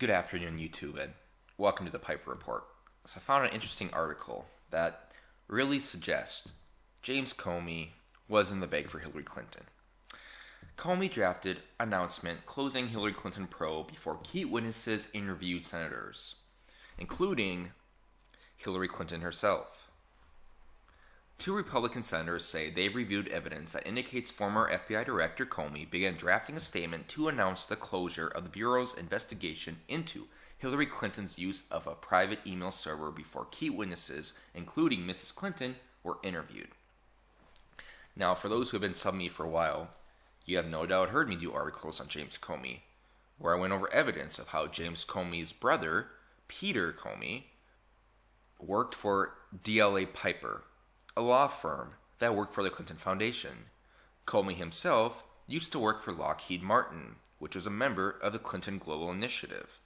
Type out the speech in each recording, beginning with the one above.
Good afternoon, YouTube, and welcome to the Piper Report. So I found an interesting article that really suggests James Comey was in the bag for Hillary Clinton. Comey drafted announcement closing Hillary Clinton probe before key witnesses interviewed senators, including Hillary Clinton herself. Two Republican senators say they've reviewed evidence that indicates former FBI Director Comey began drafting a statement to announce the closure of the Bureau's investigation into Hillary Clinton's use of a private email server before key witnesses, including Mrs. Clinton, were interviewed. Now, for those who have been subbing me for a while, you have no doubt heard me do articles on James Comey, where I went over evidence of how James Comey's brother, Peter Comey, worked for DLA Piper, a law firm that worked for the Clinton Foundation. Comey himself used to work for Lockheed Martin, which was a member of the Clinton Global Initiative.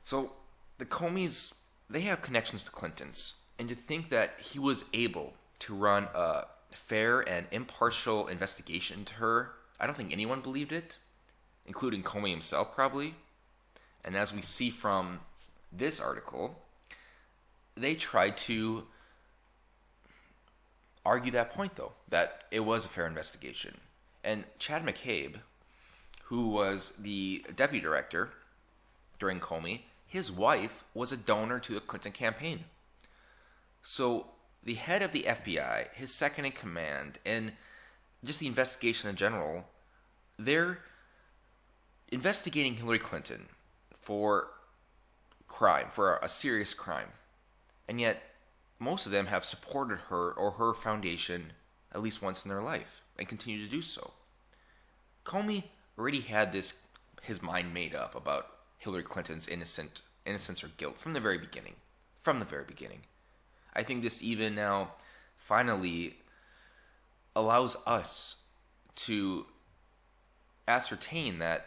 So the Comeys, they have connections to Clintons, and to think that he was able to run a fair and impartial investigation into her, I don't think anyone believed it, including Comey himself probably. And as we see from this article, they tried to argue that point, though, that it was a fair investigation. And Chad McCabe, who was the deputy director during Comey, his wife was a donor to the Clinton campaign. So the head of the FBI, his second in command, and just the investigation in general, they're investigating Hillary Clinton for crime, for a serious crime. And yet, most of them have supported her or her foundation at least once in their life and continue to do so. Comey already had his mind made up about Hillary Clinton's innocence or guilt from the very beginning. From the very beginning. I think this even now finally allows us to ascertain that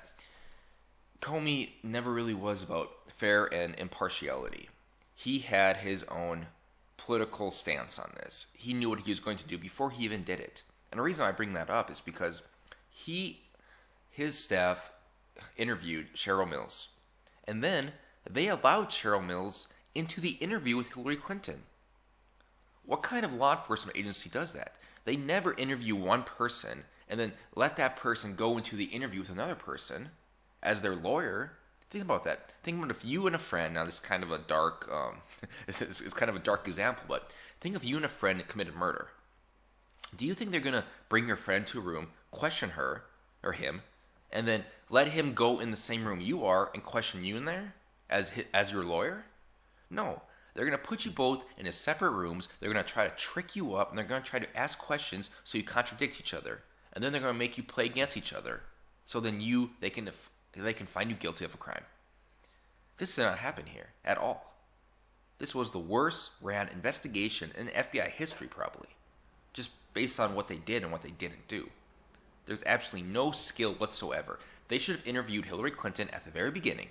Comey never really was about fair and impartiality. He had his own political stance on this. He knew what he was going to do before he even did it. And the reason I bring that up is because his staff interviewed Cheryl Mills. And then they allowed Cheryl Mills into the interview with Hillary Clinton. What kind of law enforcement agency does that? They never interview one person and then let that person go into the interview with another person as their lawyer. Think about that. Think about if you and a friend, now this is kind of a dark, it's kind of a dark example, but think if you and a friend committed murder. Do you think they're going to bring your friend to a room, question her, or him, and then let him go in the same room you are and question you in there as your lawyer? No. They're going to put you both in separate rooms, they're going to try to trick you up, and they're going to try to ask questions so you contradict each other. And then they're going to make you play against each other. So then they can find you guilty of a crime. This did not happen here at all. This was the worst ran investigation in FBI history, probably, just based on what they did and what they didn't do. There's absolutely no skill whatsoever. They should have interviewed Hillary Clinton at the very beginning,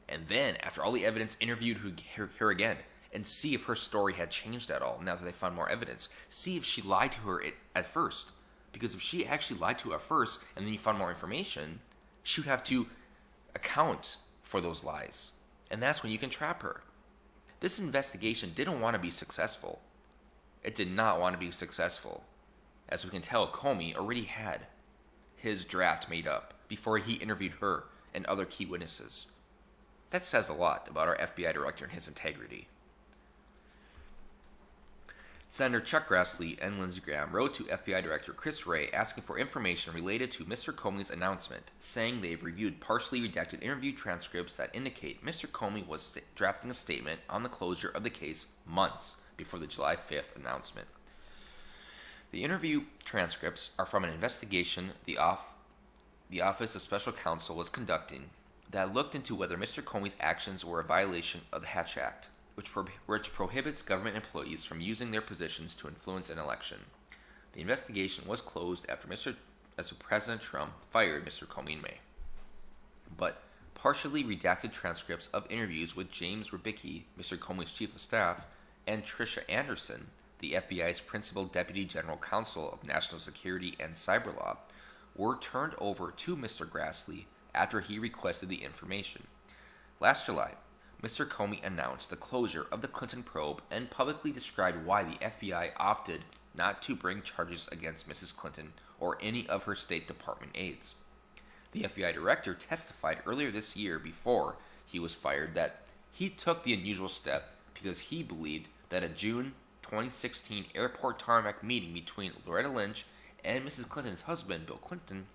and then, after all the evidence, interviewed her again and see if her story had changed at all now that they found more evidence. See if she lied to her at first. Because if she actually lied to her at first and then you found more information, she would have to account for those lies. And that's when you can trap her. This investigation didn't want to be successful. It did not want to be successful. As we can tell, Comey already had his draft made up before he interviewed her and other key witnesses. That says a lot about our FBI director and his integrity. Senator Chuck Grassley and Lindsey Graham wrote to FBI Director Chris Wray asking for information related to Mr. Comey's announcement, saying they've reviewed partially redacted interview transcripts that indicate Mr. Comey was drafting a statement on the closure of the case months before the July 5th announcement. The interview transcripts are from an investigation the Office of Special Counsel was conducting that looked into whether Mr. Comey's actions were a violation of the Hatch Act, which prohibits government employees from using their positions to influence an election. The investigation was closed after President Trump fired Mr. Comey in May. But partially redacted transcripts of interviews with James Rybicki, Mr. Comey's chief of staff, and Tricia Anderson, the FBI's principal deputy general counsel of national security and cyber law, were turned over to Mr. Grassley after he requested the information. Last July, Mr. Comey announced the closure of the Clinton probe and publicly described why the FBI opted not to bring charges against Mrs. Clinton or any of her State Department aides. The FBI director testified earlier this year before he was fired that he took the unusual step because he believed that a June 2016 airport tarmac meeting between Loretta Lynch and Mrs. Clinton's husband, Bill Clinton,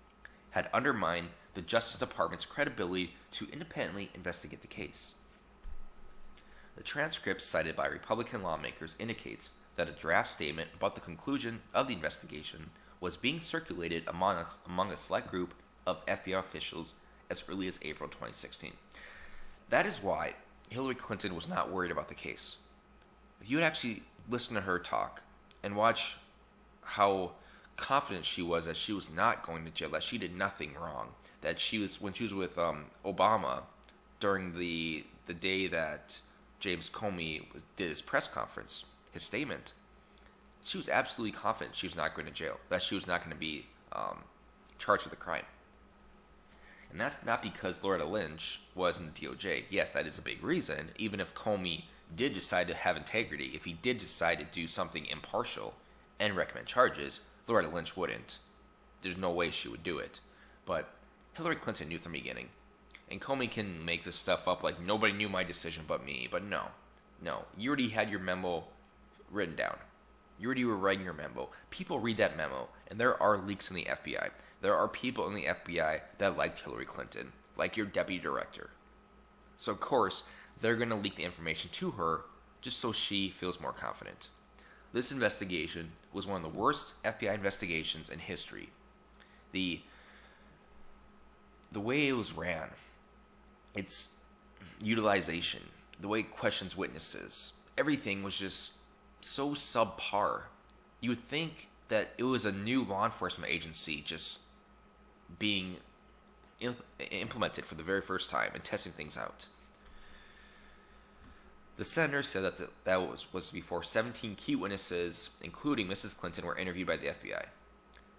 had undermined the Justice Department's credibility to independently investigate the case. The transcript cited by Republican lawmakers indicates that a draft statement about the conclusion of the investigation was being circulated among a select group of FBI officials as early as April 2016. That is why Hillary Clinton was not worried about the case. If you would actually listen to her talk and watch how confident she was that she was not going to jail, that she did nothing wrong, that she was, when she was with Obama during the day that James Comey did his press conference, his statement, she was absolutely confident she was not going to jail, that she was not going to be charged with a crime. And that's not because Loretta Lynch was in the DOJ. Yes, that is a big reason. Even if Comey did decide to have integrity, if he did decide to do something impartial and recommend charges, Loretta Lynch wouldn't. There's no way she would do it. But Hillary Clinton knew from the beginning. And Comey can make this stuff up like nobody knew my decision but me. But no. You already had your memo written down. You already were writing your memo. People read that memo, and there are leaks in the FBI. There are people in the FBI that liked Hillary Clinton, like your deputy director. So, of course, they're going to leak the information to her just so she feels more confident. This investigation was one of the worst FBI investigations in history. The way it was ran, its utilization, the way it questions witnesses, everything was just so subpar. You would think that it was a new law enforcement agency just being implemented for the very first time and testing things out. The senator said that was before 17 key witnesses, including Mrs. Clinton, were interviewed by the FBI.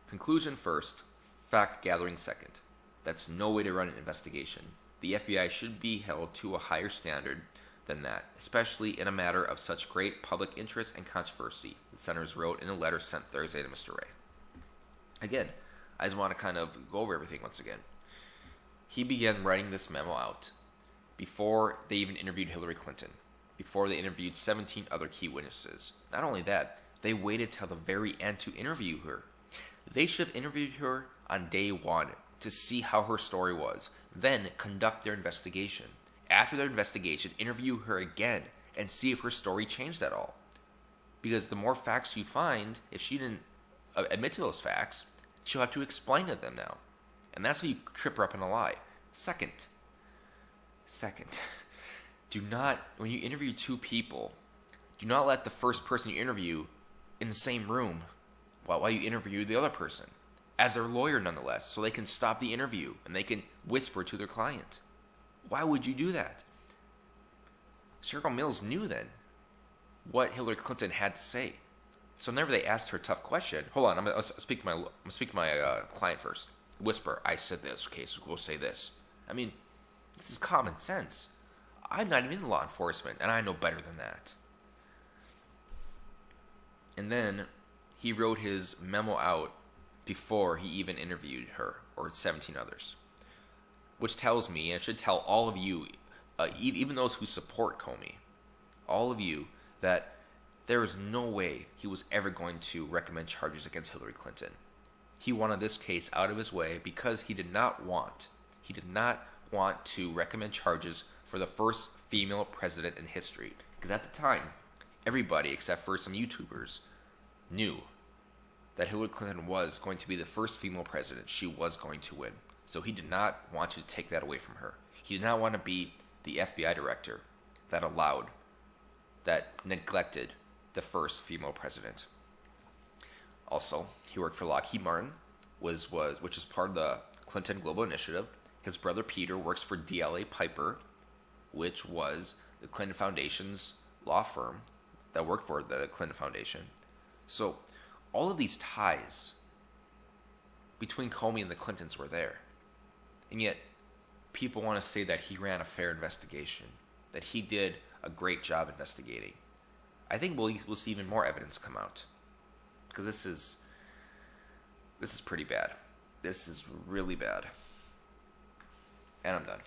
Conclusion first, fact gathering second. That's no way to run an investigation. The FBI should be held to a higher standard than that, especially in a matter of such great public interest and controversy, the senators wrote in a letter sent Thursday to Mr. Ray. Again, I just want to kind of go over everything once again. He began writing this memo out before they even interviewed Hillary Clinton, before they interviewed 17 other key witnesses. Not only that, they waited till the very end to interview her. They should have interviewed her on day one to see how her story was, then conduct their investigation. After their investigation, interview her again and see if her story changed at all. Because the more facts you find, if she didn't admit to those facts, she'll have to explain to them now. And that's how you trip her up in a lie. Second, do not, when you interview two people, do not let the first person you interview in the same room while you interview the other person, as their lawyer nonetheless, so they can stop the interview and they can whisper to their client. Why would you do that? Cheryl Mills knew then what Hillary Clinton had to say. So whenever they asked her a tough question, hold on, I'm gonna speak to my client first. Whisper, I said this, okay, so go say this. I mean, this is common sense. I'm not even in law enforcement, and I know better than that. And then he wrote his memo out before he even interviewed her or 17 others. Which tells me, and it should tell all of you, even those who support Comey, all of you, that there is no way he was ever going to recommend charges against Hillary Clinton. He wanted this case out of his way because he did not want to recommend charges for the first female president in history. Because at the time, everybody except for some YouTubers knew that Hillary Clinton was going to be the first female president. She was going to win. So he did not want to take that away from her. He did not want to be the FBI director that neglected the first female president. Also, he worked for Lockheed Martin, which is part of the Clinton Global Initiative. His brother Peter works for DLA Piper, which was the Clinton Foundation's law firm that worked for the Clinton Foundation. So all of these ties between Comey and the Clintons were there. And yet, people want to say that he ran a fair investigation, that he did a great job investigating. I think we'll see even more evidence come out, because this is pretty bad. This is really bad. And I'm done.